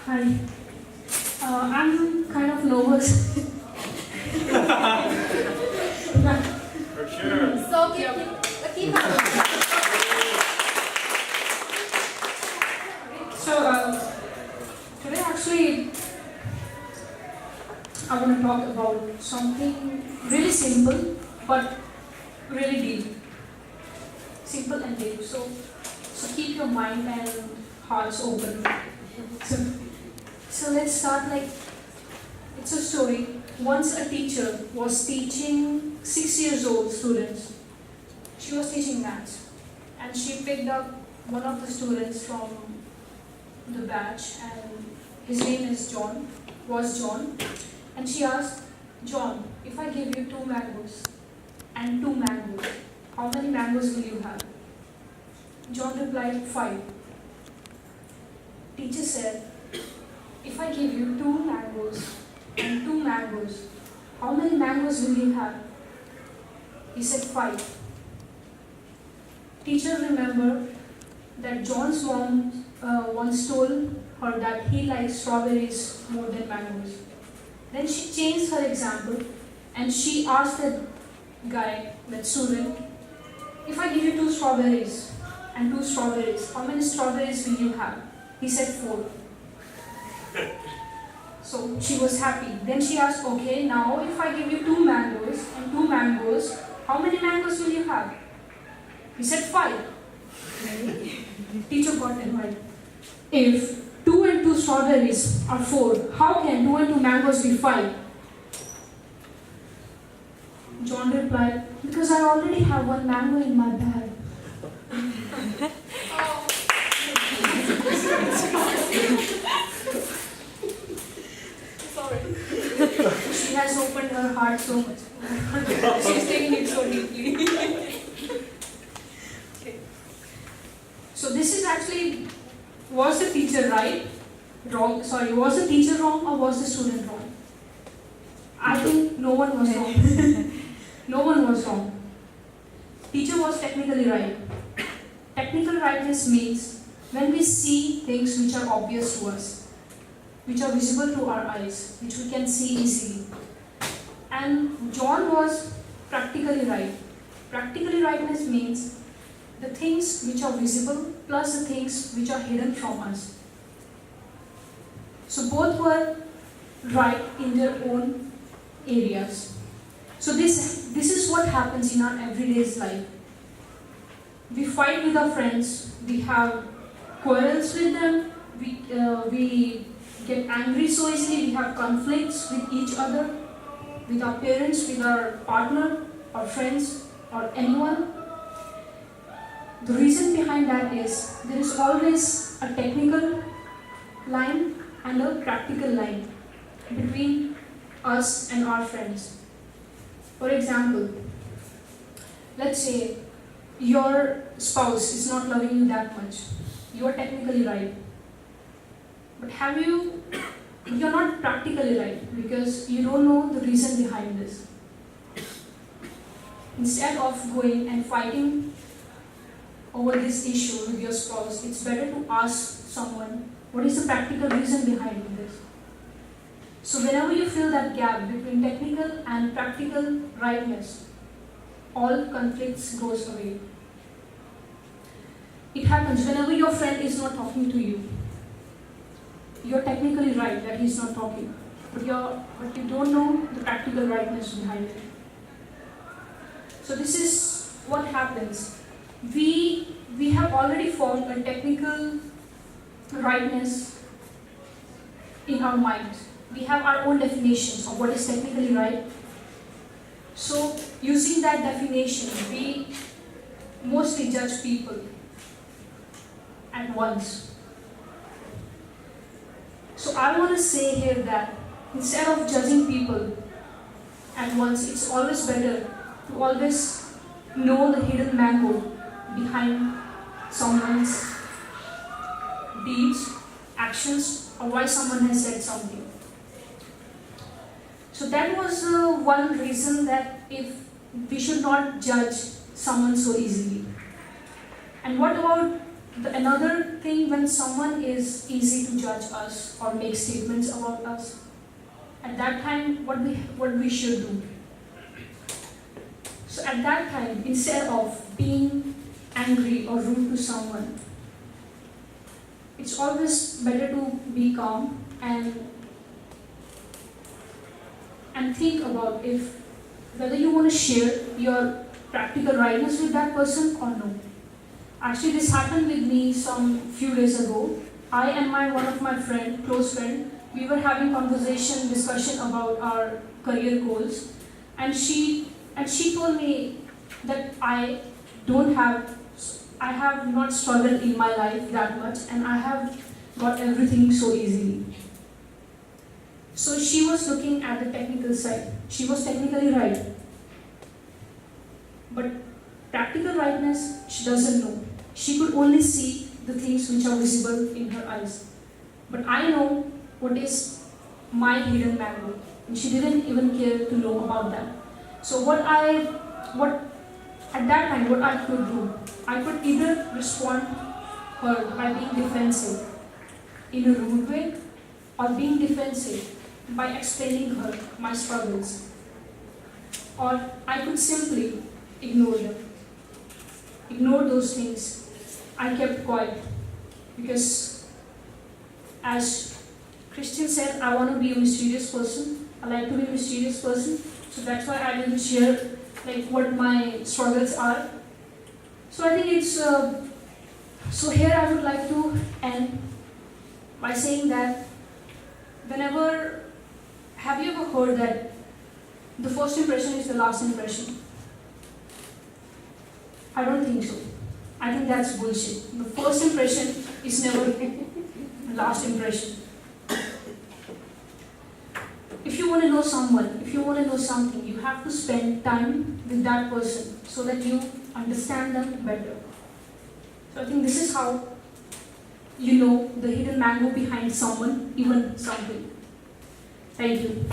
Hi. I'm kind of nervous. For sure. So keep up. So today actually I want to talk about something really simple but really deep. Simple and deep. So keep your mind and hearts open. So let's start like it's a story. Once a teacher was teaching 6 years old students. She was teaching maths and she picked up one of the students from the batch and his name is John, was John, and she asked, John, if I give you 2 mangoes and 2 mangoes, how many mangoes will you have? John replied, 5. Teacher said, if I give you 2 mangoes and 2 mangoes, how many mangoes will you have? He said 5. Teacher remembered that John's mom once told her that he likes strawberries more than mangoes. Then she changed her example and she asked that guy, that student, if I give you 2 strawberries and 2 strawberries, how many strawberries will you have? He said 4. So she was happy. Then she asked, okay, now if I give you 2 mangoes and 2 mangoes, how many mangoes will you have? He said 5. Teacher got it right. If 2 and 2 strawberries are 4, how can 2 and 2 mangoes be 5? John replied, because I already have 1 mango in my bag. Sorry. She has opened her heart so much. She's taking it so deeply. Okay. So this is actually, was the teacher right? Wrong? Sorry, was the teacher wrong or was the student wrong? I think no one was wrong. No one was wrong. Teacher was technically right. Technical rightness means when we see things which are obvious to us, which are visible to our eyes, which we can see easily. And John was practically right. Practically rightness means the things which are visible plus the things which are hidden from us. So both were right in their own areas. So this is what happens in our everyday life. We fight with our friends, we have quarrels with them, we get angry so easily, we have conflicts with each other, with our parents, with our partner, our friends, or anyone. The reason behind that is there is always a technical line and a practical line between us and our friends. For example, let's say your spouse is not loving you that much. You are technically right. But you're not practically right because you don't know the reason behind this. Instead of going and fighting over this issue with your spouse, it's better to ask someone, what is the practical reason behind this? So whenever you feel that gap between technical and practical rightness, all conflicts goes away. It happens whenever your friend is not talking to you. You're technically right that he's not talking, but you don't know the practical rightness behind it. So this is what happens. We have already formed a technical rightness in our mind. We have our own definitions of what is technically right. So using that definition, we mostly judge people at once. So I want to say here that instead of judging people at once, it's always better to always know the hidden mango behind someone's deeds, actions, or why someone has said something. So that was one reason that if we should not judge someone so easily. And what about Another thing, when someone is easy to judge us or make statements about us, at that time, what we should do. So at that time, instead of being angry or rude to someone, it's always better to be calm and think about if whether you want to share your practical rightness with that person or no. Actually, this happened with me some few days ago. I and one of my close friend, we were having discussion about our career goals, and she told me that I have not struggled in my life that much, and I have got everything so easily. So she was looking at the technical side. She was technically right, but practical rightness she doesn't know. She could only see the things which are visible in her eyes. But I know what is my hidden mango, and she didn't even care to know about that. So at that time, what I could do, I could either respond her by being defensive in a rude way, or being defensive by explaining her my struggles, or I could simply ignore them. Ignore those things. I kept quiet because, as Christian said, I want to be a mysterious person. I like to be a mysterious person. So that's why I didn't share what my struggles are. So I think it's so here I would like to end by saying that have you ever heard that the first impression is the last impression? I don't think so. I think that's bullshit. The first impression is never the last impression. If you want to know someone, if you want to know something, you have to spend time with that person so that you understand them better. So I think this is how you know the hidden mango behind someone, even something. Thank you.